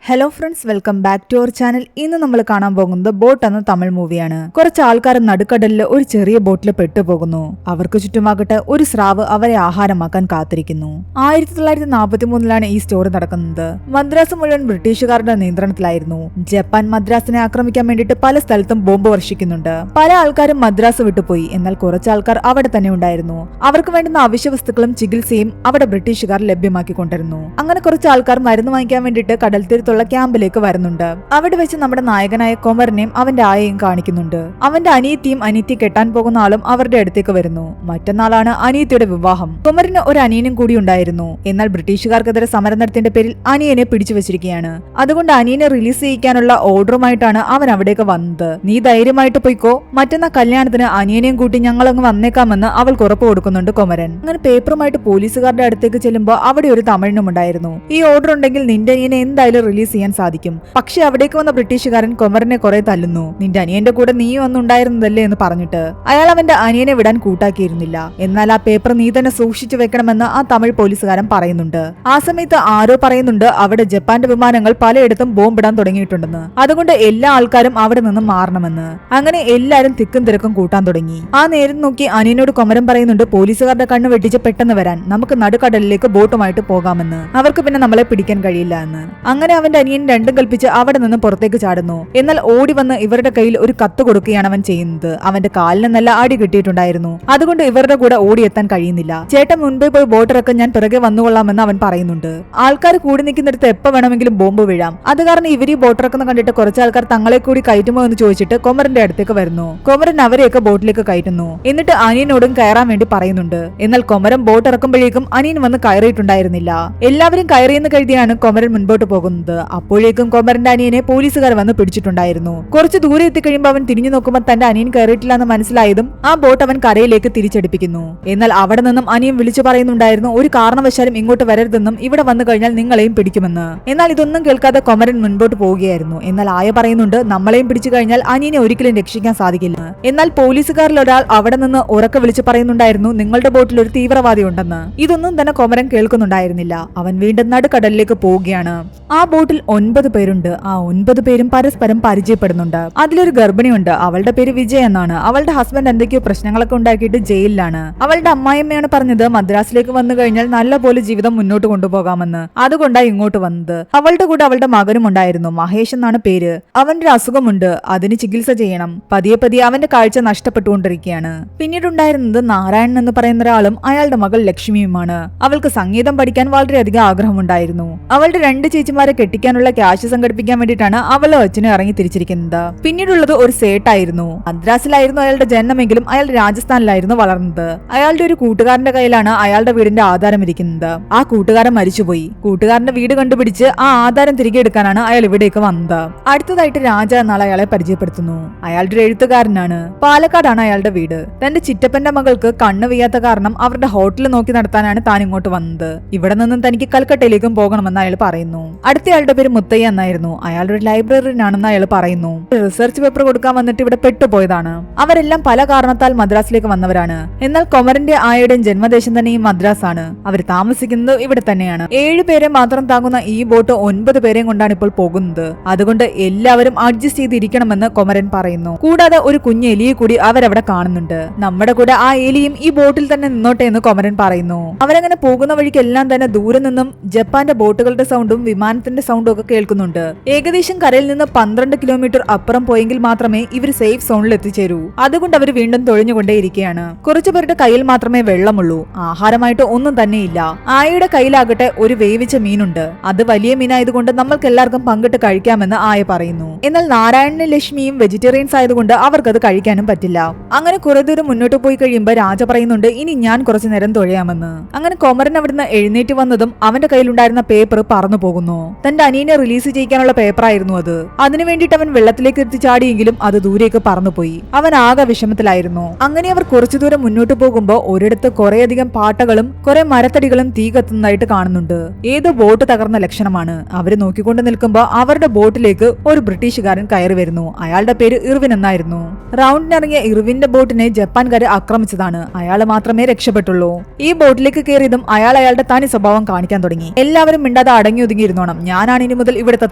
Hello friends, welcome back to our channel. ഇന്ന് നമ്മൾ കാണാൻ പോകുന്നത് ബോട്ട് എന്ന തമിഴ് മൂവിയാണ്. കുറച്ച് ആൾക്കാർ നടുക്കടലിൽ ഒരു ചെറിയ ബോട്ടിൽ പെട്ടുപോകുന്നു. അവർക്ക് ചുറ്റുമാകട്ടെ ഒരു സ്രാവ് അവരെ ആഹാരമാക്കാൻ കാത്തിരിക്കുന്നു. 1943 ഈ സ്റ്റോറി നടക്കുന്നത്. മദ്രാസ് മുഴുവൻ ബ്രിട്ടീഷുകാരുടെ നിയന്ത്രണത്തിലായിരുന്നു. ജപ്പാൻ മദ്രാസിനെ ആക്രമിക്കാൻ വേണ്ടിയിട്ട് പല സ്ഥലത്തും ബോംബ് വർഷിക്കുന്നുണ്ട്. പല ആൾക്കാരും മദ്രാസ് വിട്ടുപോയി. എന്നാൽ കുറച്ച് ആൾക്കാർ അവിടെ തന്നെ ഉണ്ടായിരുന്നു. അവർക്ക് വേണ്ടുന്ന അവശ്യ വസ്തുക്കളും ചികിത്സയും അവിടെ ബ്രിട്ടീഷുകാർ ലഭ്യമാക്കിക്കൊണ്ടിരുന്നു. അങ്ങനെ കുറച്ച് ആൾക്കാർ മരുന്ന് വാങ്ങിക്കാൻ വേണ്ടിയിട്ട് കടൽ തീരത്തുള്ള ക്യാമ്പിലേക്ക് വരുന്നുണ്ട്. അവിടെ വെച്ച് നമ്മുടെ നായകനായ കൊമരനെയും അവന്റെ ആയയും കാണിക്കുന്നുണ്ട്. അവന്റെ അനിയത്തിയും അനിയത്തി കെട്ടാൻ പോകുന്ന ആളും അവരുടെ അടുത്തേക്ക് വരുന്നു. മറ്റന്നാളാണ് അനിയത്തിയുടെ വിവാഹം. കൊമരന് ഒരു അനിയനും കൂടി ഉണ്ടായിരുന്നു. എന്നാൽ ബ്രിട്ടീഷുകാർക്കെതിരെ സമരം നടത്തിയതിന്റെ പേരിൽ അനിയനെ പിടിച്ചു വെച്ചിരിക്കുകയാണ്. അതുകൊണ്ട് അനിയനെ റിലീസ് ചെയ്യിക്കാനുള്ള ഓർഡറുമായിട്ടാണ് അവൻ അവിടേക്ക് വന്നത്. നീ ധൈര്യമായിട്ട് പോയിക്കോ, മറ്റന്നാ കല്യാണത്തിന് അനിയനെയും കൂട്ടി ഞങ്ങളങ്ങ് വന്നേക്കാമെന്ന് അവൾക്ക് ഉറപ്പ് കൊടുക്കുന്നുണ്ട് കൊമരൻ. അങ്ങനെ പേപ്പറുമായിട്ട് പോലീസുകാരുടെ അടുത്തേക്ക് ചെല്ലുമ്പോൾ അവിടെ ഒരു തമിഴനും ഉണ്ടായിരുന്നു. ഈ ഓർഡർ ഉണ്ടെങ്കിൽ നിന്റെ അനിയനെ എന്തായാലും റിലീസ് ചെയ്യാൻ സാധിക്കും. പക്ഷെ അവിടേക്ക് വന്ന ബ്രിട്ടീഷുകാരൻ കൊമരനെ കുറെ തല്ലുന്നു. നിന്റെ അനിയന്റെ കൂടെ നീയും ഒന്നും ഉണ്ടായിരുന്നതല്ലേ എന്ന് പറഞ്ഞിട്ട് അയാൾ അവന്റെ അനിയനെ വിടാൻ കൂട്ടാക്കിയിരുന്നില്ല. എന്നാൽ ആ പേപ്പർ നീ തന്നെ സൂക്ഷിച്ചു വെക്കണമെന്ന് ആ തമിഴ് പോലീസുകാരൻ പറയുന്നുണ്ട്. ആ സമയത്ത് ആരോ പറയുന്നുണ്ട് അവിടെ ജപ്പാന്റെ വിമാനങ്ങൾ പലയിടത്തും ബോംബിടാൻ തുടങ്ങിയിട്ടുണ്ടെന്ന്. അതുകൊണ്ട് എല്ലാ ആൾക്കാരും അവിടെ നിന്നും മാറണമെന്ന്. അങ്ങനെ എല്ലാരും തിക്കും തിരക്കും കൂട്ടാൻ തുടങ്ങി. ആ നേരം നോക്കി അനിയനോട് കൊമരൻ പറയുന്നുണ്ട്, പോലീസുകാരുടെ കണ്ണ് വെട്ടിച്ച് പെട്ടെന്ന് വരാൻ, നമുക്ക് നടുക്കടലിലേക്ക് ബോട്ടുമായിട്ട് പോകാമെന്ന്. അവർക്ക് പിന്നെ നമ്മളെ പിടിക്കാൻ കഴിയില്ല എന്ന്. അങ്ങനെ അവന്റെ അനിയൻ രണ്ടും കൽപ്പിച്ച് അവിടെ നിന്ന് പുറത്തേക്ക് ചാടുന്നു. എന്നാൽ ഓടി വന്ന് ഇവരുടെ കയ്യിൽ ഒരു കത്ത് കൊടുക്കുകയാണ് അവൻ ചെയ്യുന്നത്. അവന്റെ കാലിന് നല്ല അടി കിട്ടിയിട്ടുണ്ടായിരുന്നു. അതുകൊണ്ട് ഇവരുടെ കൂടെ ഓടിയെത്താൻ കഴിയുന്നില്ല. ചേട്ടൻ മുൻപേ പോയി ബോട്ടിറക്കാൻ ഞാൻ പിറകെ വന്നുകൊള്ളാമെന്ന് അവൻ പറയുന്നുണ്ട്. ആൾക്കാർ കൂടി നിൽക്കുന്നിടത്ത് എപ്പോ വേണമെങ്കിലും ബോംബ് വീഴാം. അത് കാരണം ഇവർ ഈ ബോട്ടിറക്കുന്ന കണ്ടിട്ട് കുറച്ച് ആൾക്കാർ തങ്ങളെ കൂടി കയറ്റുമോ എന്ന് ചോദിച്ചിട്ട് കൊമരന്റെ അടുത്തേക്ക് വരുന്നു. കൊമരൻ അവരെയൊക്കെ ബോട്ടിലേക്ക് കയറ്റുന്നു. എന്നിട്ട് അനിയനോടും കയറാൻ വേണ്ടി പറയുന്നുണ്ട്. എന്നാൽ കൊമരൻ ബോട്ട് ഇറക്കുമ്പോഴേക്കും അനിയൻ വന്ന് കയറിയിട്ടുണ്ടായിരുന്നില്ല. എല്ലാവരും കയറിയെന്ന് കരുതിയാണ് കൊമരൻ മുൻപോട്ട് പോകുന്നത്. അപ്പോഴേക്കും കൊമരന്റെ അനിയനെ പോലീസുകാർ വന്ന് പിടിച്ചിട്ടുണ്ടായിരുന്നു. കുറച്ച് ദൂരെ എത്തിക്കഴിയുമ്പോൾ അവൻ തിരിഞ്ഞു നോക്കുമ്പോൾ തന്റെ അനിയൻ കയറിയിട്ടില്ല എന്ന് മനസ്സിലായതും ആ ബോട്ട് അവൻ കരയിലേക്ക് തിരിച്ചടിപ്പിക്കുന്നു. എന്നാൽ അവിടെ നിന്നും അനിയൻ വിളിച്ചു പറയുന്നുണ്ടായിരുന്നു, ഒരു കാരണവശാലും ഇങ്ങോട്ട് വരരുതെന്നും ഇവിടെ വന്നു കഴിഞ്ഞാൽ നിങ്ങളെയും പിടിക്കുമെന്ന്. എന്നാൽ ഇതൊന്നും കേൾക്കാതെ കൊമരൻ മുൻപോട്ട് പോവുകയായിരുന്നു. എന്നാൽ ആയ പറയുന്നുണ്ട്, നമ്മളെയും പിടിച്ചു കഴിഞ്ഞാൽ അനിയനെ ഒരിക്കലും രക്ഷിക്കാൻ സാധിക്കില്ല. എന്നാൽ പോലീസുകാരിൽ ഒരാൾ അവിടെ നിന്ന് ഉറക്കെ വിളിച്ചു പറയുന്നുണ്ടായിരുന്നു, നിങ്ങളുടെ ബോട്ടിൽ ഒരു തീവ്രവാദി ഉണ്ടെന്ന്. ഇതൊന്നും തന്നെ കൊമരൻ കേൾക്കുന്നുണ്ടായിരുന്നില്ല. അവൻ വീണ്ടും നടുക്കടലിലേക്ക് പോവുകയാണ്. ആ ബോട്ടിൽ 9 പേരുണ്ട്. ആ 9 പേരും പരസ്പരം പരിചയപ്പെടുന്നുണ്ട്. അതിലൊരു ഗർഭിണിയുണ്ട്. അവളുടെ പേര് വിജയ് എന്നാണ്. അവളുടെ ഹസ്ബൻഡ് എന്തൊക്കെയോ പ്രശ്നങ്ങളൊക്കെ ഉണ്ടാക്കിയിട്ട് ജയിലിലാണ്. അവളുടെ അമ്മായിയമ്മയാണ് പറഞ്ഞത് മദ്രാസിലേക്ക് വന്നു കഴിഞ്ഞാൽ നല്ലപോലെ ജീവിതം മുന്നോട്ട് കൊണ്ടുപോകാമെന്ന്. അതുകൊണ്ടാണ് ഇങ്ങോട്ട് വന്നത്. അവളുടെ കൂടെ അവളുടെ മകനും ഉണ്ടായിരുന്നു. മഹേഷ് എന്നാണ് പേര്. അവന്റെ ഒരു അസുഖമുണ്ട്, അതിന് ചികിത്സ ചെയ്യണം. പതിയെ പതിയെ അവന്റെ കാഴ്ച നഷ്ടപ്പെട്ടുകൊണ്ടിരിക്കുകയാണ്. പിന്നീടുണ്ടായിരുന്നത് നാരായണൻ എന്ന് പറയുന്ന ഒരാളും അയാളുടെ മകൾ ലക്ഷ്മിയുമാണ്. അവൾക്ക് സംഗീതം പഠിക്കാൻ വളരെയധികം ആഗ്രഹമുണ്ടായിരുന്നു. അവളുടെ 2 ചേച്ചിമാരെ കെട്ടിക്കാനുള്ള ക്യാഷ് സംഘടിപ്പിക്കാൻ വേണ്ടിയിട്ടാണ് അവളും അച്ഛനും ഇറങ്ങി തിരിച്ചിരിക്കുന്നത്. പിന്നീടുള്ളത് ഒരു സേട്ടായിരുന്നു. മദ്രാസിലായിരുന്നു അയാളുടെ ജന്മമെങ്കിലും അയാൾ രാജസ്ഥാനിലായിരുന്നു വളർന്നത്. അയാളുടെ ഒരു കൂട്ടുകാരന്റെ കയ്യിലാണ് അയാളുടെ വീടിന്റെ ആധാരം ഇരിക്കുന്നത്. ആ കൂട്ടുകാരൻ മരിച്ചുപോയി. കൂട്ടുകാരന്റെ വീട് കണ്ടുപിടിച്ച് ആ ആധാരം തിരികെ എടുക്കാനാണ് അയാൾ ഇവിടേക്ക് വന്നത്. അടുത്തതായിട്ട് രാജ എന്നാൾ അയാളെ പരിചയപ്പെടുത്തുന്നു. അയാളുടെ ഒരു എഴുത്തുകാരനാണ്. പാലക്കാടാണ് അയാളുടെ വീട്. തന്റെ ചിറ്റപ്പന്റെ മകൾക്ക് കണ്ണ് വയ്യാത്ത കാരണം അവരുടെ ഹോട്ടൽ നോക്കി നടത്താനാണ് താൻ ഇങ്ങോട്ട് വന്നത്. ഇവിടെ നിന്നും തനിക്ക് കൽക്കട്ടയിലേക്കും പോകണമെന്ന് അയാൾ പറയുന്നു. അടുത്തയാളുടെ പേര് മുത്തയ്യ എന്നായിരുന്നു. അയാളൊരു ലൈബ്രറിനാണെന്ന് അയാൾ പറയുന്നു. റിസർച്ച് പേപ്പർ കൊടുക്കാൻ വന്നിട്ട് ഇവിടെ പെട്ടുപോയതാണ്. അവരെല്ലാം പല കാരണത്താൽ മദ്രാസിലേക്ക് വന്നവരാണ്. എന്നാൽ കൊമരന്റെ ആയയുടെയും ജന്മദേശം തന്നെ ഈ മദ്രാസ് ആണ്. അവർ താമസിക്കുന്നത് ഇവിടെ തന്നെയാണ്. 7 പേരെ മാത്രം താങ്ങുന്ന ഈ ബോട്ട് 9 പേരെയും കൊണ്ടാണ് ഇപ്പോൾ പോകുന്നത്. അതുകൊണ്ട് എല്ലാവരും അഡ്ജസ്റ്റ് ചെയ്തിരിക്കണമെന്ന് കൊമരൻ പറയുന്നു. കൂടാതെ ഒരു കുഞ്ഞ് എലിയെ കൂടി അവരവിടെ കാണുന്നുണ്ട്. നമ്മുടെ കൂടെ ആ എലിയും ഈ ബോട്ടിൽ തന്നെ നിന്നോട്ടെ എന്ന് കൊമരൻ പറയുന്നു. അവരങ്ങനെ പോകുന്ന വഴിക്കെല്ലാം തന്നെ ദൂരെ നിന്നും ജപ്പാന്റെ ബോട്ടുകളുടെ സൗണ്ടും വിമാനത്തിന്റെ സൗണ്ടും ഒക്കെ കേൾക്കുന്നുണ്ട്. ഏകദേശം കരയിൽ നിന്ന് 12 കിലോമീറ്റർ അപ്പുറം പോയെങ്കിൽ മാത്രമേ ഇവർ സേഫ് സോണിൽ എത്തിച്ചേരൂ. അതുകൊണ്ട് അവർ വീണ്ടും തൊഴിഞ്ഞുകൊണ്ടേയിരിക്കുകയാണ്. കുറച്ചു പേരുടെ കയ്യിൽ മാത്രമേ വെള്ളമുള്ളൂ. ആഹാരമായിട്ട് ഒന്നും തന്നെയില്ല. ആയയുടെ കയ്യിലാകട്ടെ ഒരു വേവിച്ച മീനുണ്ട്. അത് വലിയ മീനായതുകൊണ്ട് നമ്മൾക്ക് എല്ലാവർക്കും പങ്കിട്ട് കഴിക്കാമെന്ന് ആയ പറയുന്നു. എന്നാൽ നാരായണനും ലക്ഷ്മിയും വെജിറ്റേറിയൻസ് ആയതുകൊണ്ട് അവർക്കത് കഴിക്കാനും പറ്റില്ല. അങ്ങനെ കുറെ ദൂരം മുന്നോട്ട് പോയി കഴിയുമ്പോൾ രാജ പറയുന്നുണ്ട്, ഇനി ഞാൻ കുറച്ചു നേരം തൊഴയാമെന്ന്. അങ്ങനെ കൊമരൻ അവിടുന്ന് എഴുന്നേറ്റ് വന്നതും അവന്റെ കയ്യിലുണ്ടായിരുന്ന പേപ്പർ പറന്നു പോകുന്നു. തന്റെ അനിയനെ റിലീസ് ചെയ്യിക്കാനുള്ള പേപ്പറായിരുന്നു അത്. അതിനു വേണ്ടിയിട്ട് അവൻ വെള്ളത്തിലേക്ക് എത്തി ചാടിയെങ്കിലും അത് ദൂരേക്ക് പറന്നുപോയി. അവൻ ആകെ വിഷമത്തിലായിരുന്നു. അങ്ങനെ അവർ കുറച്ചു ദൂരം മുന്നോട്ട് പോകുമ്പോൾ ഒരിടത്ത് കുറേയധികം പാട്ടകളും കുറെ മരത്തടികളും തീ കത്തുന്നതായിട്ട് കാണുന്നുണ്ട്. ഏതോ ബോട്ട് തകർന്ന ലക്ഷണമാണ്. അവര് നോക്കിക്കൊണ്ട് നിൽക്കുമ്പോൾ അവരുടെ ബോട്ടിലേക്ക് ഒരു ബ്രിട്ടീഷുകാരൻ കയറി വരുന്നു. അയാളുടെ പേര് ഇർവിൻ എന്നായിരുന്നു. റൗണ്ടിനിറങ്ങിയ ഇർവിന്റെ ബോട്ടിനെ ജപ്പാൻകാര് ആക്രമിച്ചതാണ്. അയാൾ മാത്രമേ രക്ഷപ്പെട്ടുള്ളൂ. ഈ ബോട്ടിലേക്ക് കയറിയതും അയാൾ അയാളുടെ തനി സ്വഭാവം കാണിക്കാൻ തുടങ്ങി. എല്ലാവരും മിണ്ടാതെ അടങ്ങി ഒതുങ്ങിയിരുന്നോണം, ഞാൻ മുത്തയാണ് ഇനി മുതൽ ഇവിടുത്തെ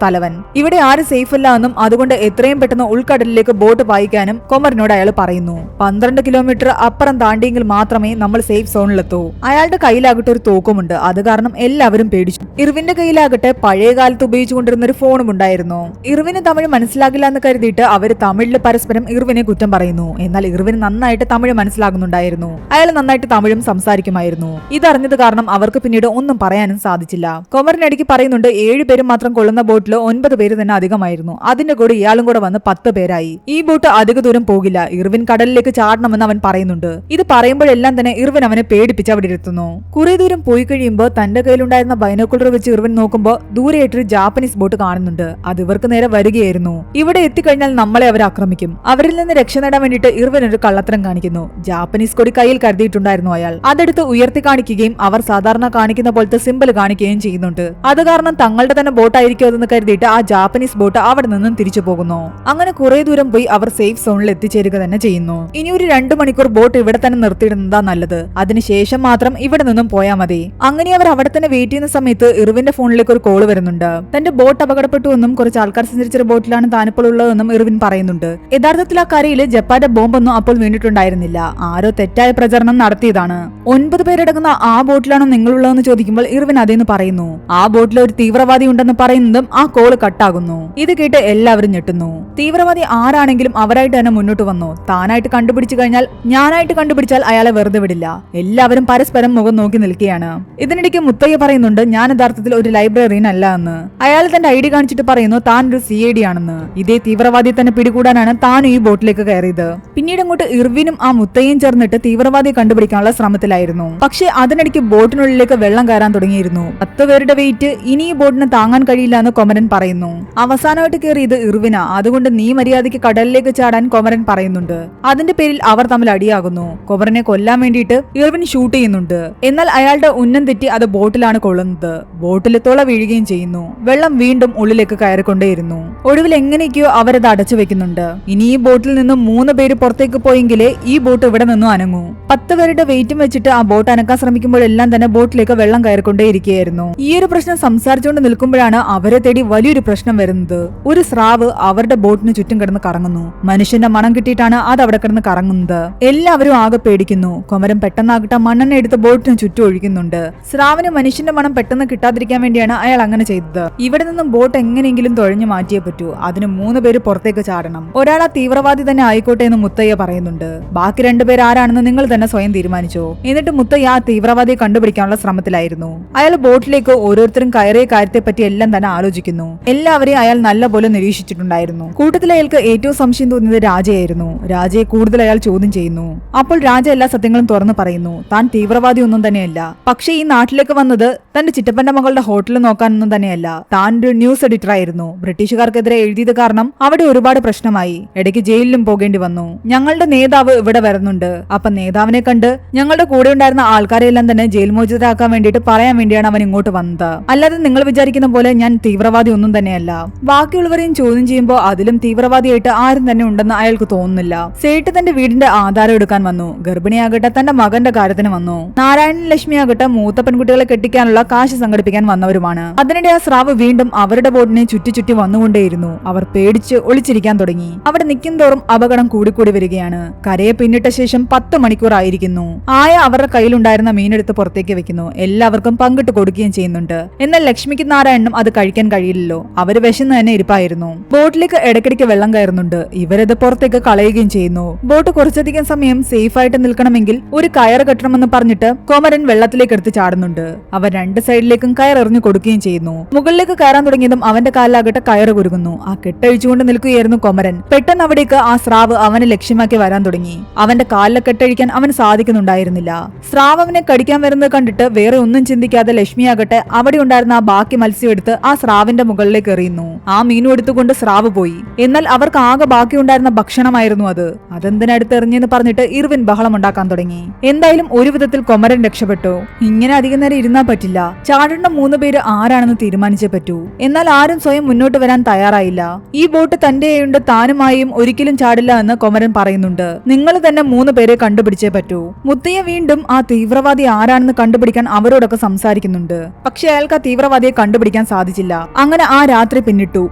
തലവൻ. ഇവിടെ ആരും സേഫ് അല്ല എന്നും അതുകൊണ്ട് എത്രയും പെട്ടെന്ന് ഉൾക്കടലിലേക്ക് ബോട്ട് പായിക്കാനും കൊമറിനോട് അയാൾ പറയുന്നു. 12 കിലോമീറ്റർ അപ്പുറം താണ്ടിയെങ്കിൽ മാത്രമേ നമ്മൾ സേഫ് സോണിലെത്തൂ. അയാളുടെ കയ്യിലാകട്ടെ ഒരു തോക്കുമുണ്ട്. അത് കാരണം എല്ലാവരും പേടിച്ചു. ഇർവിന്റെ കയ്യിലാകട്ടെ പഴയ കാലത്ത് ഉപയോഗിച്ചുകൊണ്ടിരുന്ന ഒരു ഫോണും ഉണ്ടായിരുന്നു. ഇർവിന് തമിഴ് മനസ്സിലാകില്ല എന്ന് കരുതിയിട്ട് അവര് തമിഴിൽ പരസ്പരം ഇർവിനെ കുറ്റം പറയുന്നു. എന്നാൽ ഇർവിന് നന്നായിട്ട് തമിഴ് മനസ്സിലാകുന്നുണ്ടായിരുന്നു. അയാൾ നന്നായിട്ട് തമിഴും സംസാരിക്കുമായിരുന്നു. ഇതറിഞ്ഞത് കാരണം അവർക്ക് പിന്നീട് ഒന്നും പറയാനും സാധിച്ചില്ല. കൊമറിനടിക്ക് പറയുന്നുണ്ട് 7 പേരും മാത്രം കൊള്ളുന്ന ബോട്ടിൽ 9 പേര് തന്നെ അധികമായിരുന്നു. അതിന്റെ കൂടെ ഇയാളും കൂടെ വന്ന് 10 പേരായി. ഈ ബോട്ട് അധിക ദൂരം പോകില്ല. ഇർവിൻ കടലിലേക്ക് ചാടണമെന്ന് അവൻ പറയുന്നുണ്ട്. ഇത് പറയുമ്പോഴെല്ലാം തന്നെ ഇർവിൻ അവനെ പേടിപ്പിച്ച് അവിടെ ഇരുത്തുന്നു. കുറെ ദൂരം പോയി കഴിയുമ്പോൾ തന്റെ കയ്യിലുണ്ടായിരുന്ന ബൈനോക്കുലർ വെച്ച് ഇർവിൻ നോക്കുമ്പോൾ ദൂരെയായിട്ടൊരു ജാപ്പനീസ് ബോട്ട് കാണുന്നുണ്ട്. അത് ഇവർക്ക് നേരെ വരികയായിരുന്നു. ഇവിടെ എത്തിക്കഴിഞ്ഞാൽ നമ്മളെ അവർ ആക്രമിക്കും. അവരിൽ നിന്ന് രക്ഷ നേടാൻ വേണ്ടിയിട്ട് ഇർവിൻ ഒരു കള്ളത്തരം കാണിക്കുന്നു. ജാപ്പനീസ് കൊടി കയ്യിൽ കരുതിയിട്ടുണ്ടായിരുന്നു അയാൾ. അതെടുത്ത് ഉയർത്തി കാണിക്കുകയും അവർ സാധാരണ കാണിക്കുന്ന പോലത്തെ സിമ്പിൾ കാണിക്കുകയും ചെയ്യുന്നുണ്ട്. അത് കാരണം തങ്ങളുടെ തന്നെ ബോട്ടായിരിക്കും അതെന്ന് കരുതിയിട്ട് ആ ജാപ്പനീസ് ബോട്ട് അവിടെ നിന്നും തിരിച്ചു പോകുന്നു. അങ്ങനെ കുറെ ദൂരം പോയി അവർ സേഫ് സോണിൽ എത്തിച്ചേരുക തന്നെ ചെയ്യുന്നു. ഇനി ഒരു 2 മണിക്കൂർ ബോട്ട് ഇവിടെ തന്നെ നിർത്തിയിടുന്നതാ നല്ലത്. അതിനുശേഷം മാത്രം ഇവിടെ നിന്നും പോയാൽ മതി. അങ്ങനെ അവർ അവിടെ തന്നെ വെയിറ്റ് ചെയ്യുന്ന സമയത്ത് ഇർവിന്റെ ഫോണിലേക്ക് ഒരു കോള് വരുന്നുണ്ട്. തന്റെ ബോട്ട് അപകടപ്പെട്ടു എന്നും കുറച്ച് ആൾക്കാർ സഞ്ചരിച്ച ബോട്ടിലാണ് താനിപ്പോൾ ഉള്ളതെന്നും ഇർവിൻ പറയുന്നുണ്ട്. യഥാർത്ഥത്തിൽ ആ കരയിൽ ജപ്പാന്റെ ബോംബൊന്നും അപ്പോൾ വീണിട്ടുണ്ടായിരുന്നില്ല. ആരോ തെറ്റായ പ്രചരണം നടത്തിയതാണ്. 9 പേരടങ്ങുന്ന ആ ബോട്ടിലാണോ നിങ്ങളുള്ളതെന്ന് ചോദിക്കുമ്പോൾ ഇർവിൻ അതേന്ന് പറയുന്നു. ആ ബോട്ടിൽ ഒരു തീവ്രവാദി ഉണ്ടെന്ന് പറയുന്നതും ആ കോള് കട്ടാകുന്നു. ഇത് കേട്ട് എല്ലാവരും ഞെട്ടുന്നു. തീവ്രവാദി ആരാണെങ്കിലും അവരായിട്ട് തന്നെ മുന്നോട്ട് വന്നു. താനായിട്ട് കണ്ടുപിടിച്ചു കഴിഞ്ഞാൽ ഞാനായിട്ട് കണ്ടുപിടിച്ചാൽ അയാളെ വെറുതെ വിടില്ല. എല്ലാവരും പരസ്പരം മുഖം നോക്കി നിൽക്കുകയാണ്. ഇതിനിടയ്ക്ക് മുത്തയ്യ പറയുന്നുണ്ട് ഞാൻ യഥാർത്ഥത്തിൽ ഒരു ലൈബ്രറിയൻ അല്ല എന്ന്. അയാൾ തന്റെ ഐഡി കാണിച്ചിട്ട് പറയുന്നു താൻ ഒരു CID ആണെന്ന്. ഇതേ തീവ്രവാദിയെ തന്നെ പിടികൂടാനാണ് താൻ ഈ ബോട്ടിലേക്ക് കയറിയത്. പിന്നീട് അങ്ങോട്ട് ഇർവിനും ആ മുത്തയ്യയും ചേർന്നിട്ട് തീവ്രവാദിയെ കണ്ടുപിടിക്കാനുള്ള ശ്രമത്തിലായിരുന്നു. പക്ഷേ അതിനിടയ്ക്ക് ബോട്ടിനുള്ളിലേക്ക് വെള്ളം കയറാൻ തുടങ്ങിയിരുന്നു. 10 പേരുടെ വെയിറ്റ് ഇനി ഈ ബോട്ടിന് താങ്ങാൻ കഴിയില്ല എന്ന് കൊമരൻ പറയുന്നു. അവസാനമായിട്ട് കയറിയത് ഇർവിന. അതുകൊണ്ട് നീ മര്യാദയ്ക്ക് കടലിലേക്ക് ചാടാൻ കൊമരൻ പറയുന്നുണ്ട്. അതിന്റെ പേരിൽ അവർ തമ്മിൽ അടിയാകുന്നു. കൊമരനെ കൊല്ലാൻ വേണ്ടിയിട്ട് ഇർവിൻ ഷൂട്ട് ചെയ്യുന്നുണ്ട്. എന്നാൽ അയാളുടെ ഉന്നം തെറ്റി അത് ബോട്ടിലാണ് കൊള്ളുന്നത്. ബോട്ടിൽ തുള വീഴുകയും ചെയ്യുന്നു. വെള്ളം വീണ്ടും ഉള്ളിലേക്ക് കയറിക്കൊണ്ടേയിരുന്നു. ഒടുവിൽ എങ്ങനെയൊക്കെയോ അവരത് അടച്ചു വെക്കുന്നുണ്ട്. ഇനി ഈ ബോട്ടിൽ നിന്നും 3 പേര് പുറത്തേക്ക് പോയെങ്കിലേ ഈ ബോട്ട് ഇവിടെ നിന്നും അനങ്ങൂ. 10 പേരുടെ വെയിറ്റും വെച്ചിട്ട് ആ ബോട്ട് അനക്കാൻ ശ്രമിക്കുമ്പോഴെല്ലാം തന്നെ ബോട്ടിലേക്ക് വെള്ളം കയറിക്കൊണ്ടേയിരിക്കുകയായിരുന്നു. ഈ ഒരു പ്രശ്നം സംസാരിച്ചുകൊണ്ട് നിൽക്കുമ്പോഴാണ് അവരെ തേടി വലിയൊരു പ്രശ്നം വരുന്നത്. ഒരു സ്രാവ് അവരുടെ ബോട്ടിന് ചുറ്റും കിടന്ന് കറങ്ങുന്നു. മനുഷ്യന്റെ മണം കിട്ടിയിട്ടാണ് അത് അവിടെ കിടന്ന് കറങ്ങുന്നത്. എല്ലാവരും ആകെ പേടിക്കുന്നു. കൊമരൻ പെട്ടെന്നാകട്ടെ മണ്ണെണ്ണ എടുത്ത് ബോട്ടിന് ചുറ്റും ഒഴിക്കുന്നുണ്ട്. സ്രാവിന് മനുഷ്യന്റെ മണം പെട്ടെന്ന് കിട്ടാതിരിക്കാൻ വേണ്ടിയാണ് അയാൾ അങ്ങനെ ചെയ്തത്. ഇവിടെ നിന്നും ബോട്ട് എങ്ങനെയെങ്കിലും തുഴഞ്ഞു മാറ്റിയേ പറ്റൂ. അതിന് 3 പേര് പുറത്തേക്ക് ചാടണം. ഒരാൾ ആ തീവ്രവാദി തന്നെ ആയിക്കോട്ടെ എന്ന് മുത്തയ്യ പറയുന്നുണ്ട്. ബാക്കി 2 പേര് ആരാണെന്ന് നിങ്ങൾ തന്നെ സ്വയം തീരുമാനിച്ചോ. എന്നിട്ട് മുത്തയ്യ ആ തീവ്രവാദിയെ കണ്ടുപിടിക്കാനുള്ള ശ്രമത്തിലായിരുന്നു. അയാൾ ബോട്ടിലേക്ക് ഓരോരുത്തരും കയറിയ കാര്യത്തെ പറ്റി എല്ലാം തന്നെ ആലോചിക്കുന്നു. എല്ലാവരെയും അയാൾ നല്ലപോലെ നിരീക്ഷിച്ചിട്ടുണ്ടായിരുന്നു. കൂട്ടത്തിൽ അയാൾക്ക് ഏറ്റവും സംശയം തോന്നിയത് രാജയായിരുന്നു. രാജയെ കൂടുതൽ അയാൾ ചോദ്യം ചെയ്യുന്നു. അപ്പോൾ രാജ എല്ലാ സത്യങ്ങളും തുറന്നു പറയുന്നു. താൻ തീവ്രവാദി ഒന്നും തന്നെയല്ല. പക്ഷേ ഈ നാട്ടിലേക്ക് വന്നത് തന്റെ ചിറ്റപ്പന്റെ മകളുടെ ഹോട്ടൽ നോക്കാനൊന്നും തന്നെയല്ല. താൻ ഒരു ന്യൂസ് എഡിറ്റർ ആയിരുന്നു. ബ്രിട്ടീഷുകാർക്കെതിരെ എഴുതിയത് കാരണം അവിടെ ഒരുപാട് പ്രശ്നമായി. ഇടയ്ക്ക് ജയിലിലും പോകേണ്ടി വന്നു. ഞങ്ങളുടെ നേതാവ് ഇവിടെ വരുന്നുണ്ട്. അപ്പൊ നേതാവിനെ കണ്ട് ഞങ്ങളുടെ കൂടെ ഉണ്ടായിരുന്ന ആൾക്കാരെല്ലാം തന്നെ ജയിൽ മോചിതരാക്കാൻ വേണ്ടിയിട്ട് പറയാൻ വേണ്ടിയാണ് അവൻ ഇങ്ങോട്ട് വന്നത്. അല്ലാതെ നിങ്ങൾ വിചാരിക്കുന്ന പോലെ ഞാൻ തീവ്രവാദി ഒന്നും തന്നെയല്ല. ബാക്കിയുള്ളവരെയും ചോദ്യം ചെയ്യുമ്പോൾ അതിലും തീവ്രവാദിയായിട്ട് ആരും തന്നെ ഉണ്ടെന്ന് അയാൾക്ക് തോന്നുന്നില്ല. സേട്ട് തന്റെ വീടിന്റെ ആധാരം എടുക്കാൻ വന്നു. ഗർഭിണിയാകട്ടെ തന്റെ മകന്റെ കാര്യത്തിന് വന്നു. നാരായണൻ ലക്ഷ്മി ആകട്ടെ മൂത്ത പെൺകുട്ടികളെ കെട്ടിക്കാനുള്ള കാശ് സംഘടിപ്പിക്കാൻ വന്നവരുമാണ്. അതിനിടെ ആ സ്രാവ് വീണ്ടും അവരുടെ ബോട്ടിനെ ചുറ്റി ചുറ്റി വന്നുകൊണ്ടേയിരുന്നു. അവർ പേടിച്ച് ഒളിച്ചിരിക്കാൻ തുടങ്ങി. അവിടെ നിൽക്കുന്തോറും അപകടം കൂടിക്കൂടി വരികയാണ്. കരയെ പിന്നിട്ട ശേഷം 10 മണിക്കൂർ ആയിരിക്കുന്നു. ആയ അവരുടെ കയ്യിലുണ്ടായിരുന്ന മീനെടുത്ത് പുറത്തേക്ക് വെക്കുന്നു. എല്ലാവർക്കും പങ്കിട്ട് കൊടുക്കുകയും ചെയ്യുന്നുണ്ട്. എന്നാൽ ലക്ഷ്മിക്ക് നാരായണനും അത് കഴിക്കാൻ കഴിയില്ലല്ലോ. അവര് വിശന്ന് തന്നെ ഇരിപ്പായിരുന്നു. ബോട്ടിലേക്ക് ഇടയ്ക്കിടയ്ക്ക് വെള്ളം കയറുന്നുണ്ട്. ഇവരത് പുറത്തേക്ക് കളയുകയും ചെയ്യുന്നു. ബോട്ട് കുറച്ചധികം സമയം സേഫ് ആയിട്ട് നിൽക്കണമെങ്കിൽ ഒരു കയറ് കെട്ടണമെന്ന് പറഞ്ഞിട്ട് കൊമരൻ വെള്ളത്തിലേക്ക് എടുത്ത് ചാടുന്നുണ്ട്. അവർ 2 സൈഡിലേക്കും കയറെറിഞ്ഞു കൊടുക്കുകയും ചെയ്യുന്നു. മുകളിലേക്ക് കയറാൻ തുടങ്ങിയതും അവന്റെ കാലിലാകട്ടെ കയറ് കുരുങ്ങുന്നു. ആ കെട്ടഴിച്ചുകൊണ്ട് നിൽക്കുകയായിരുന്നു കൊമരൻ. പെട്ടെന്ന് അവിടേക്ക് ആ സ്രാവ് അവനെ ലക്ഷ്യമാക്കി വരാൻ തുടങ്ങി. അവന്റെ കാലിലെ കെട്ടഴിക്കാൻ അവന് സാധിക്കുന്നുണ്ടായിരുന്നില്ല. സ്രാവ് അവനെ കടിക്കാൻ വരുന്നത് കണ്ടിട്ട് വേറെ ഒന്നും ചിന്തിക്കാതെ ലക്ഷ്മിയാകട്ടെ അവിടെ ഉണ്ടായിരുന്ന ആ ബാക്കി മത്സ്യം എടുത്ത് ആ സ്രാവിന്റെ മുകളിലേക്ക് എറിയുന്നു. ആ മീനും എടുത്തുകൊണ്ട് സ്രാവ് പോയി. എന്നാൽ അവർക്ക് ആകെ ബാക്കിയുണ്ടായിരുന്ന ഭക്ഷണമായിരുന്നു അത്. അതെന്തിനടുത്ത് എറിഞ്ഞെന്ന് പറഞ്ഞിട്ട് ഇർവിൻ ബഹളം ഉണ്ടാക്കാൻ തുടങ്ങി. എന്തായാലും ഒരു വിധത്തിൽ കൊമരൻ രക്ഷപ്പെട്ടു. ഇങ്ങനെ അധികം നേരം ഇരുന്നാ പറ്റില്ല. ചാടേണ്ട 3 പേര് ആരാണെന്ന് തീരുമാനിച്ചേ പറ്റൂ. എന്നാൽ ആരും സ്വയം മുന്നോട്ട് വരാൻ തയ്യാറായില്ല. ഈ ബോട്ട് തന്റെയുണ്ട് താനുമായും ഒരിക്കലും ചാടില്ല എന്ന് കൊമരൻ പറയുന്നുണ്ട്. നിങ്ങൾ തന്നെ 3 പേരെ കണ്ടുപിടിച്ചേ പറ്റൂ. മുത്തയ്യ വീണ്ടും ആ തീവ്രവാദി ആരാണെന്ന് കണ്ടുപിടിക്കാൻ അവരോടൊക്കെ സംസാരിക്കുന്നുണ്ട്. പക്ഷെ അയാൾക്ക് ആ തീവ്രവാദിയെ കണ്ടുപിടിക്കാൻ സാധിച്ചില്ല. അങ്ങനെ ആ രാത്രി പിന്നിട്ടു.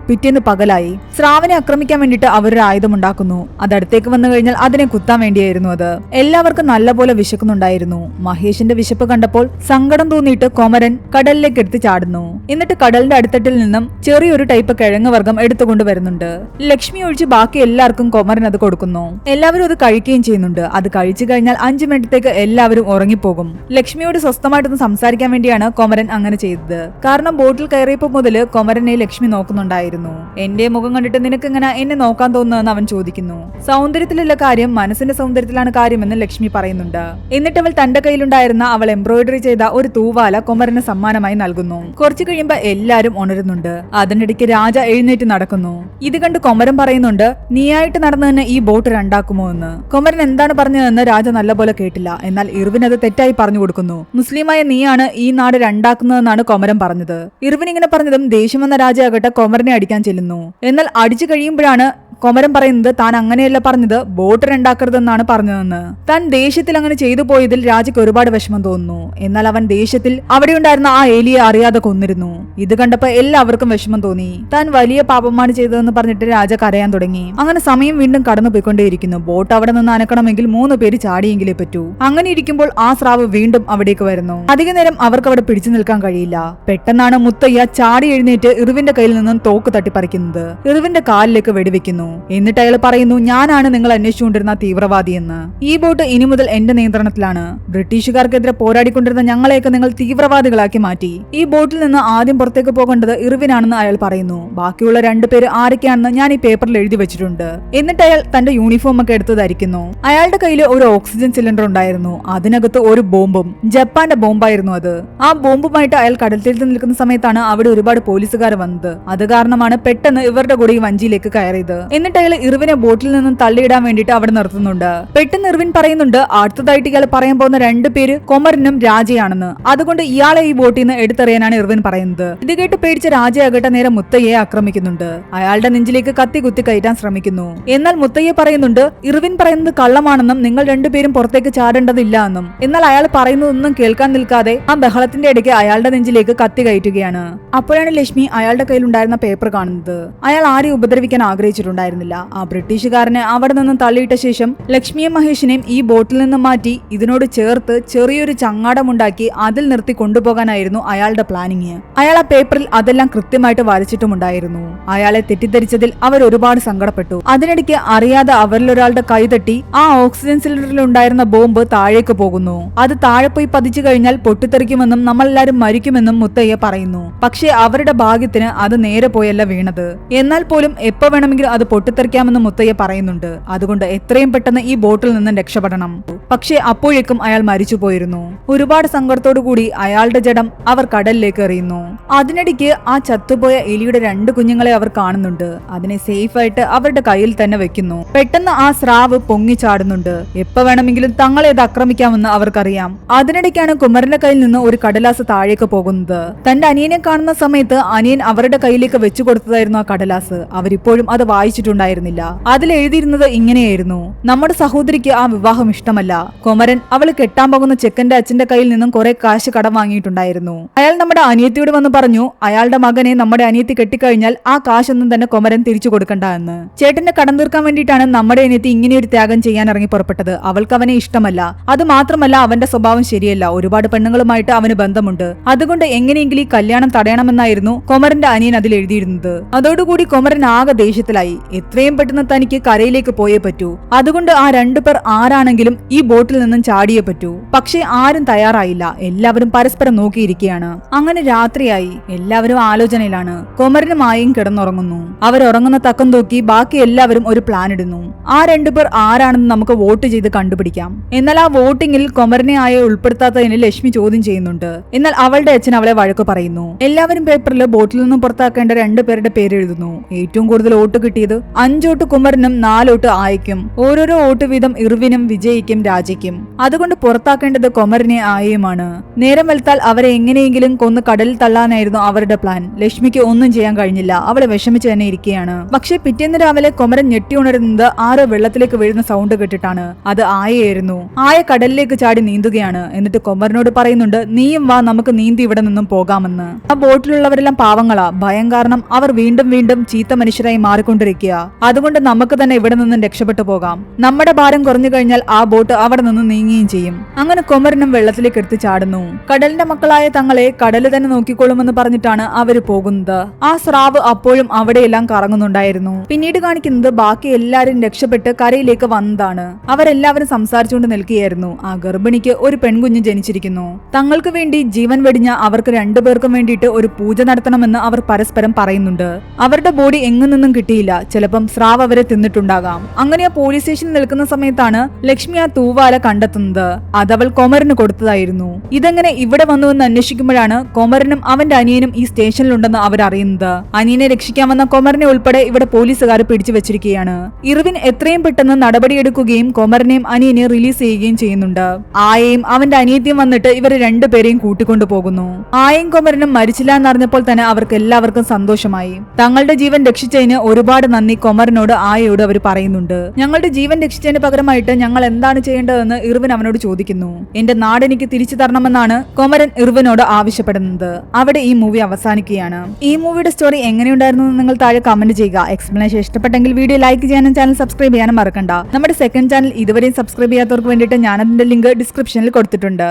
പിറ്റേന്ന് പകലായി. സ്രാവിനെ ആക്രമിക്കാൻ വേണ്ടിയിട്ട് അവരൊരു ആയുധം ഉണ്ടാക്കുന്നു. അതടുത്തേക്ക് വന്നു കഴിഞ്ഞാൽ അതിനെ കുത്താൻ വേണ്ടിയായിരുന്നു അത്. എല്ലാവർക്കും നല്ലപോലെ വിശക്കുന്നുണ്ടായിരുന്നു. മഹേഷിന്റെ വിശപ്പ് കണ്ടപ്പോൾ സങ്കടം തോന്നിയിട്ട് കൊമരൻ കടലിലേക്ക് എടുത്ത് ചാടുന്നു. എന്നിട്ട് കടലിന്റെ അടിത്തട്ടിൽ നിന്നും ചെറിയൊരു ടൈപ്പ് കിഴങ്ങ് വർഗം എടുത്തുകൊണ്ട് വരുന്നുണ്ട്. ലക്ഷ്മി ഒഴിച്ച് ബാക്കി എല്ലാവർക്കും കൊമരൻ അത് കൊടുക്കുന്നു. എല്ലാവരും അത് കഴിക്കുകയും ചെയ്യുന്നുണ്ട്. അത് കഴിച്ചു കഴിഞ്ഞാൽ 5 മിനിറ്റത്തേക്ക് എല്ലാവരും ഉറങ്ങിപ്പോകും. ലക്ഷ്മിയോട് സ്വസ്ഥമായിട്ടൊന്ന് സംസാരിക്കാൻ വേണ്ടിയാണ് കൊമരൻ അങ്ങനെ ചെയ്തത്. കാരണം ബോട്ടിൽ കയറിയപ്പോ മുതൽ കൊമരനെ ലക്ഷ്മി നോക്കുന്നുണ്ടായിരുന്നു. എന്റെ മുഖം കണ്ടിട്ട് നിനക്ക് ഇങ്ങനെ എന്നെ നോക്കാൻ തോന്നുന്നതെന്ന് അവൻ ചോദിക്കുന്നു. സൗന്ദര്യത്തിലുള്ള കാര്യം മനസ്സിന്റെ സൗന്ദര്യത്തിലാണ് കാര്യമെന്ന് ലക്ഷ്മി പറയുന്നുണ്ട്. എന്നിട്ട് അവൾ തന്റെ കയ്യിലുണ്ടായിരുന്ന അവൾ എംബ്രോയിഡറി ചെയ്ത ഒരു തൂവാല കൊമരന് സമ്മാനമായി നൽകുന്നു. കുറച്ചു കഴിയുമ്പോ എല്ലാരും ഉണരുന്നുണ്ട്. അതിനിടയ്ക്ക് രാജ എഴുന്നേറ്റ് നടക്കുന്നു. ഇത് കണ്ട് കൊമരൻ പറയുന്നുണ്ട്, നീയായിട്ട് നടന്നതിന് ഈ ബോട്ട് രണ്ടാക്കുമോ എന്ന്. കൊമരൻ എന്താണ് പറഞ്ഞതെന്ന് രാജ നല്ലപോലെ കേട്ടില്ല. എന്നാൽ ഇർവിൻ അത് തെറ്റായി പറഞ്ഞു കൊടുക്കുന്നു. മുസ്ലിമായ നീയാണ് ഈ നാട് രണ്ടാക്കുന്നതെന്നാണ് കൊമരൻ പറഞ്ഞത്. ഇർവിൻ ഇങ്ങനെ പറഞ്ഞതും ദേഷ്യം വന്ന രാജയാകട്ടെ കൊമരനെ അടിക്കാൻ ചെല്ലുന്നു. എന്നാൽ അടിച്ചു കഴിയുമ്പോഴാണ് കൊമരൻ പറയുന്നത് താൻ അങ്ങനെയല്ല പറഞ്ഞത്, ബോട്ട് രണ്ടാക്കരുതെന്നാണ് പറഞ്ഞതെന്ന്. താൻ ദേഷ്യത്തിൽ അങ്ങനെ ചെയ്തു പോയതിൽ രാജയ്ക്ക് ഒരുപാട് വിഷമം തോന്നുന്നു. എന്നാൽ അവൻ ദേഷ്യത്തിൽ അവിടെ ഉണ്ടായിരുന്ന ആ ഏലിയെ അറിയാതെ കൊന്നിരുന്നു. ഇത് കണ്ടപ്പോ എല്ലാവർക്കും വിഷമം തോന്നി. താൻ വലിയ പാപമാണ് ചെയ്തതെന്ന് പറഞ്ഞിട്ട് രാജ കരയാൻ തുടങ്ങി. അങ്ങനെ സമയം വീണ്ടും കടന്നു പോയിക്കൊണ്ടേയിരിക്കുന്നു. ബോട്ട് അവിടെ നിന്ന് അനക്കണമെങ്കിൽ 3 പേര് ചാടിയെങ്കിലേ പറ്റൂ. അങ്ങനെ ഇരിക്കുമ്പോൾ ആ സ്രാവ് വീണ്ടും അവിടേക്ക് വരുന്നു. അധിക നേരം അവർക്ക് അവിടെ പിടിച്ചു നിൽക്കാൻ കഴിയില്ല. പെട്ടെന്നാണ് മുത്തയ്യ ചാടി എഴുന്നേറ്റ് ഇർവിന്റെ കയ്യിൽ നിന്നും തോക്ക് തട്ടിപ്പറിക്കുന്നത്. ഇർവിന്റെ കാലിലേക്ക് വെടിവെക്കുന്നു. എന്നിട്ട് അയാൾ പറയുന്നു, ഞാനാണ് നിങ്ങൾ അന്വേഷിച്ചുകൊണ്ടിരുന്ന തീവ്രവാദിയെന്ന്. ഈ ബോട്ട് ഇനി മുതൽ എന്റെ നിയന്ത്രണത്തിലാണ്. ബ്രിട്ടീഷുകാർക്കെതിരെ പോരാടിക്കൊണ്ടിരുന്ന ഞങ്ങളെയൊക്കെ നിങ്ങൾ തീവ്രവാദികളാക്കി മാറ്റി. ഈ ബോട്ടിൽ നിന്ന് ആദ്യം പുറത്തേക്ക് പോകേണ്ടത് ഇർവിനാണെന്ന് അയാൾ പറയുന്നു. ബാക്കിയുള്ള 2 പേര് ആരൊക്കെയാണെന്ന് ഞാൻ ഈ പേപ്പറിൽ എഴുതി വെച്ചിട്ടുണ്ട്. എന്നിട്ട് അയാൾ തന്റെ യൂണിഫോം ഒക്കെ എടുത്ത് ധരിക്കുന്നു. അയാളുടെ കയ്യിൽ ഒരു ഓക്സിജൻ സിലിണ്ടർ ഉണ്ടായിരുന്നു. അതിനകത്ത് ഒരു ബോംബും, ജപ്പാന്റെ ബോംബായിരുന്നു അത്. ആ ബോംബുമായിട്ട് അയാൾ കടൽ തീരത്ത് നിൽക്കുന്ന സമയത്താണ് അവിടെ ഒരുപാട് പോലീസുകാർ വന്നത്. അത് കാരണമാണ് പെട്ടെന്ന് ഇവരുടെ കൂടെ ഈ വഞ്ചിയിലേക്ക് കയറിയത്. എന്നിട്ട് അയാൾ ഇർവിനെ ബോട്ടിൽ നിന്നും തള്ളിയിടാൻ വേണ്ടിയിട്ട് അവിടെ നിർത്തുന്നുണ്ട്. പെട്ടെന്ന് ഇർവിൻ പറയുന്നുണ്ട്, അടുത്തതായിട്ട് ഇയാൾ പറയാൻ പോകുന്ന 2 പേര് കൊമരനും രാജയാണെന്ന്. അതുകൊണ്ട് ഇയാളെ ഈ ബോട്ടിൽ നിന്ന് എടുത്തെറിയാനാണ് ഇർവിൻ പറയുന്നത്. ഇത് കേട്ട് പേടിച്ച രാജയാകട്ടെ നേരെ മുത്തയ്യെ ആക്രമിക്കുന്നുണ്ട്. അയാളുടെ നെഞ്ചിലേക്ക് കത്തി കുത്തി കയറ്റാൻ ശ്രമിക്കുന്നു. എന്നാൽ മുത്തയ്യെ പറയുന്നുണ്ട്, ഇർവിൻ പറയുന്നത് കള്ളമാണെന്നും നിങ്ങൾ 2 പേരും പുറത്തേക്ക് ചാടേണ്ടതില്ല എന്നും. എന്നാൽ അയാൾ പറയുന്നതൊന്നും കേൾക്കാൻ നിൽക്കാതെ ആ ബഹളത്തിന്റെ ഇടയ്ക്ക് അയാളുടെ നെഞ്ചിലേക്ക് കത്തി കയറ്റുകയാണ്. അപ്പോഴാണ് ലക്ഷ്മി അയാളുടെ കയ്യിലുണ്ടായിരുന്ന പേപ്പർ കാണുന്നത്. അയാൾ ആരെയും ഉപദ്രവിക്കാൻ ആഗ്രഹിച്ചിട്ടുണ്ടായിരുന്നില്ല. ആ ബ്രിട്ടീഷുകാരനെ അവിടെ നിന്നും തള്ളിയിട്ട ശേഷം ലക്ഷ്മിയും മഹേഷിനെയും ഈ ബോട്ടിൽ നിന്നും മാറ്റി ഇതിനോട് ചേർത്ത് ചെറിയൊരു ചങ്ങാടമുണ്ടാക്കി അതിൽ നിർത്തി കൊണ്ടുപോകാനായിരുന്നു അയാളുടെ പ്ലാനിങ്. അയാൾ ആ പേപ്പറിൽ അതെല്ലാം കൃത്യമായിട്ട് വരച്ചിട്ടുമുണ്ടായിരുന്നു. അയാളെ തെറ്റിദ്ധരിച്ചതിൽ അവർ ഒരുപാട് സങ്കടപ്പെട്ടു. അതിനിടയ്ക്ക് അറിയാതെ അവരിലൊരാളുടെ കൈ തട്ടി ആ ഓക്സിജൻ സിലിണ്ടറിൽ ഉണ്ടായിരുന്ന ബോംബ് താഴേക്ക് പോകുന്നു. അത് താഴെ പോയി പതിച്ചു കഴിഞ്ഞാൽ പൊട്ടിത്തെറിക്കുമെന്നും നമ്മളെല്ലാരും മരിക്കുമെന്നും മുത്തയ്യ പറയുന്നു. പക്ഷേ അവരുടെ ഭാഗ്യത്തിന് അത് നേരെ പോയല്ല വീണത്. എന്നാൽ പോലും എപ്പോ വേണമെങ്കിലും അത് പൊട്ടിത്തെറിക്കാമെന്ന് മുത്തയ്യ പറയുന്നുണ്ട്. അതുകൊണ്ട് എത്രയും പെട്ടെന്ന് ഈ ബോട്ടിൽ നിന്നും രക്ഷപ്പെടണം. പക്ഷേ അപ്പോഴേക്കും അയാൾ മരിച്ചു പോയിരുന്നു. ഒരുപാട് സങ്കടത്തോടു കൂടി അയാളുടെ ജഡം അവർ കടലിലേക്ക് എറിയുന്നു. അതിനിടയ്ക്ക് ആ ചത്തുപോയ എലിയുടെ 2 കുഞ്ഞുങ്ങളെ അവർ കാണുന്നുണ്ട്. അതിനെ സേഫ് ആയിട്ട് അവരുടെ കയ്യിൽ തന്നെ വെക്കുന്നു. പെട്ടെന്ന് ആ സ്രാവ് പൊങ്ങിച്ചാടുന്നുണ്ട്. എപ്പോ വേണമെങ്കിലും തങ്ങളെ അത് ആക്രമിക്കാമെന്ന് അവർക്കറിയാം. അതിനിടയ്ക്കാണ് കുമരന്റെ കയ്യിൽ നിന്ന് ഒരു കടലാസ് താഴേക്ക് പോകുന്നത്. തന്റെ അനിയനെ കാണുന്ന സമയത്ത് അനിയൻ അവരുടെ കയ്യിലേക്ക് വെച്ചു കൊടുത്തതായിരുന്നു ആ കടലാസ്. അവരിപ്പോഴും അത് വായിച്ചിട്ടുണ്ടായിരുന്നില്ല. അതിൽ എഴുതിയിരുന്നത് ഇങ്ങനെയായിരുന്നു, നമ്മുടെ സഹോദരിക്ക് ആ വിവാഹം ഇഷ്ടമല്ല. കൊമരൻ അവള് കെട്ടാൻ പോകുന്ന ചെക്കന്റെ അച്ഛന്റെ കയ്യിൽ നിന്നും കുറെ കാശ് കടം വാങ്ങിയിട്ടുണ്ടായിരുന്നു. അയാൾ നമ്മുടെ അനിയത്തിയോട് വന്ന് പറഞ്ഞു, അയാളുടെ മകനെ നമ്മുടെ അനിയത്തി കെട്ടിക്കഴിഞ്ഞാൽ ആ കാശൊന്നും തന്നെ കൊമരൻ തിരിച്ചു കൊടുക്കണ്ട എന്ന്. ചേട്ടന്റെ കടം തീർക്കാൻ വേണ്ടിയിട്ടാണ് നമ്മുടെ അനിയത്തി ഇങ്ങനെയൊരു ത്യാഗം ചെയ്യാൻ ഇറങ്ങി പുറപ്പെട്ടത്. അവൾക്ക് അവനെ ഇഷ്ടമല്ല. അത് മാത്രമല്ല അവന്റെ സ്വഭാവം ശരിയല്ല. ഒരുപാട് പെണ്ണുങ്ങളുമായിട്ട് അവന് ബന്ധമുണ്ട്. അതുകൊണ്ട് എങ്ങനെയെങ്കിലും ഈ കല്യാണം തടയണമെന്നായിരുന്നു കൊമരന്റെ അനിയൻ അതിൽ എഴുതിയിരുന്നത്. അതോടുകൂടി കൊമരൻ ആകെ ദേഷ്യത്തിലായി. എത്രയും പെട്ടെന്ന് തനിക്ക് കരയിലേക്ക് പോയേ പറ്റൂ. അതുകൊണ്ട് ആ 2 പേർ ആരാണെങ്കിലും ഈ ബോട്ടിൽ നിന്നും ചാടിയേ പറ്റൂ. പക്ഷേ ആരും തയ്യാറായില്ല. എല്ലാവരും പരസ്പരം നോക്കിയിരിക്കുകയാണ്. അങ്ങനെ രാത്രിയായി. എല്ലാവരും ആലോചനയിലാണ്. കൊമരനും മായയും കിടന്നുറങ്ങുന്നു. അവരുറങ്ങുന്ന തക്കം നോക്കി ബാക്കി എല്ലാവരും ഒരു പ്ലാൻ ഇടുന്നു. ആ 2 പേർ ആരാണെന്ന് നമുക്ക് വോട്ട് ചെയ്ത് കണ്ടുപിടിക്കാം. എന്നാൽ ആ വോട്ടിംഗിൽ കൊമരനെ ആയ ഉൾപ്പെടുത്താത്തതിന് ലക്ഷ്മി ചോദ്യം ചെയ്യുന്നുണ്ട്. എന്നാൽ അവളുടെ അച്ഛൻ അവളെ വഴക്ക് പറയുന്നു. എല്ലാവരും പേപ്പറിൽ ബോട്ടിൽ നിന്നും പുറത്താക്കേണ്ട 2 പേരുടെ പേര് എഴുതുന്നു. ഏറ്റവും കൂടുതൽ വോട്ട് കിട്ടിയത് 5 വോട്ട് കുമരനും 4 വോട്ട് ആയയ്ക്കും. ഓരോരോ വോട്ട് വീതം ഇർവിനും വിജയിക്കും രാജയ്ക്കും. അതുകൊണ്ട് പുറത്താക്കേണ്ടത് കുമരനെ ആയയുമാണ്. നേരം വെളുത്താൽ അവരെ എങ്ങനെയെങ്കിലും കൊന്ന് കടലിൽ തള്ളാനായിരുന്നു അവരുടെ പ്ലാൻ. ലക്ഷ്മിക്ക് ഒന്നും ചെയ്യാൻ കഴിഞ്ഞില്ല. അവളെ വിഷമിച്ച് തന്നെ ഇരിക്കുകയാണ്. പക്ഷെ പിറ്റേന്ന് രാവിലെ കുമരൻ ഞെട്ടി ഉണരുന്നത് ആരോ വെള്ളത്തിലേക്ക് വീഴുന്ന സൗണ്ട് കേട്ടിട്ടാണ്. അത് ആയയായിരുന്നു. ആയ കടലിലേക്ക് ചാടി നീന്തുകയാണ്. എന്നിട്ട് കുമരനോട് പറയുന്നുണ്ട്, നീയും വാ, നമുക്ക് നീന്തി ഇവിടെ നിന്നും പോകാമെന്ന്. ആ ബോട്ടിലുള്ളവരെല്ലാം പാവങ്ങളാ. ഭയം കാരണം അവർ വീണ്ടും വീണ്ടും ചീത്ത മനുഷ്യരായി മാറിക്കൊണ്ടിരിക്കുക. അതുകൊണ്ട് നമുക്ക് തന്നെ ഇവിടെ നിന്നും രക്ഷപ്പെട്ടു പോകാം. നമ്മുടെ ഭാരം കുറഞ്ഞു കഴിഞ്ഞാൽ ആ ബോട്ട് അവിടെ നിന്ന് നീങ്ങുകയും ചെയ്യും. അങ്ങനെ കുമരനും വെള്ളത്തിലേക്ക് എടുത്ത് ചാടുന്നു. കടലിന്റെ മക്കളായ തങ്ങളെ കടല് തന്നെ നോക്കിക്കൊള്ളുമെന്ന് പറഞ്ഞിട്ടാണ് അവര് പോകുന്നത്. ആ സ്രാവ് അപ്പോഴും അവിടെയെല്ലാം കറങ്ങുന്നുണ്ടായിരുന്നു. പിന്നീട് കാണിക്കുന്നത് ബാക്കി എല്ലാരും രക്ഷപ്പെട്ട് കരയിലേക്ക് വന്നതാണ്. അവരെല്ലാവരും സംസാരിച്ചുകൊണ്ട് നിൽക്കുകയായിരുന്നു. ആ ഗർഭിണിക്ക് ഒരു പെൺകുഞ്ഞ് ജനിച്ചിരിക്കുന്നു. തങ്ങൾക്ക് വേണ്ടി ജീവൻ വെടിഞ്ഞ അവർക്ക് രണ്ടുപേർക്കും വേണ്ടിയിട്ട് ഒരു പൂജ നടത്തണമെന്ന് അവർ പരസ്പരം പറയുന്നുണ്ട്. അവരുടെ ബോഡി എങ്ങു നിന്നും കിട്ടിയില്ല. ചിലപ്പം സ്രാവ് അവരെ തിന്നിട്ടുണ്ടാകാം. അങ്ങനെ ആ പോലീസ് സ്റ്റേഷനിൽ നിൽക്കുന്ന സമയത്താണ് ലക്ഷ്മി ആ തൂവാല കണ്ടെത്തുന്നത്. അതവൾ കുമരന് കൊടുത്തതായിരുന്നു. ഇതെങ്ങനെ ഇവിടെ വന്നുവെന്ന് അന്വേഷിക്കുമ്പോഴാണ് കുമരനും അവന്റെ അനിയനും ഈ സ്റ്റേഷനിലുണ്ടെന്ന് അവരറിയുന്നത്. അനിയനെ രക്ഷിക്കാൻ വന്ന കുമരനെ ഉൾപ്പെടെ ഇവിടെ പോലീസുകാർ പിടിച്ചു വെച്ചിരിക്കുകയാണ്. ഇർവിൻ എത്രയും പെട്ടെന്ന് നടപടിയെടുക്കുകയും കുമരനെയും അനിയനെ റിലീസ് ചെയ്യുകയും ചെയ്യുന്നുണ്ട്. ആയയും അവന്റെ അനിയത്തിയും വന്നിട്ട് ഇവരെ രണ്ടുപേരെയും കൂട്ടിക്കൊണ്ടു പോകുന്നു. ആയയും കുമരനും മരിച്ചില്ല എന്നറിഞ്ഞപ്പോൾ തന്നെ അവർക്ക് എല്ലാവർക്കും സന്തോഷമായി. തങ്ങളുടെ ജീവൻ രക്ഷിച്ചതിന് ഒരുപാട് നന്ദി കുമരനോട് ആയയോട് അവർ പറയുന്നുണ്ട്. ഞങ്ങളുടെ ജീവൻ രക്ഷിച്ചതിന് പകരമായിട്ട് ഞങ്ങൾ എന്താണ് ചെയ്യേണ്ടതെന്ന് ഇർവിൻ അവനോട് ചോദിക്കുന്നു. എന്റെ നാട് എനിക്ക് തിരിച്ചു തരണമെന്നാണ് കുമരൻ ഇർവിനോട് ആവശ്യപ്പെടുന്നത്. അവിടെ ഈ മൂവി അവസാനിക്കുകയാണ്. ഈ മൂവിയുടെ സ്റ്റോറി എങ്ങനെയുണ്ടായിരുന്നു എന്ന് നിങ്ങൾ താഴെ കമന്റ് ചെയ്യുക. എക്സ്പ്ലനേഷൻ ഇഷ്ടപ്പെട്ടെങ്കിൽ വീഡിയോ ലൈക്ക് ചെയ്യാനും ചാനൽ സബ്സ്ക്രൈബ് ചെയ്യാനും മറക്കണ്ട. നമ്മുടെ സെക്കൻഡ് ചാനൽ ഇതുവരെയും സബ്സ്ക്രൈബ് ചെയ്യാത്തവർക്ക് വേണ്ടിയിട്ട് ഞാൻ അതിന്റെ ലിങ്ക് ഡിസ്ക്രിപ്ഷനിൽ കൊടുത്തിട്ടുണ്ട്.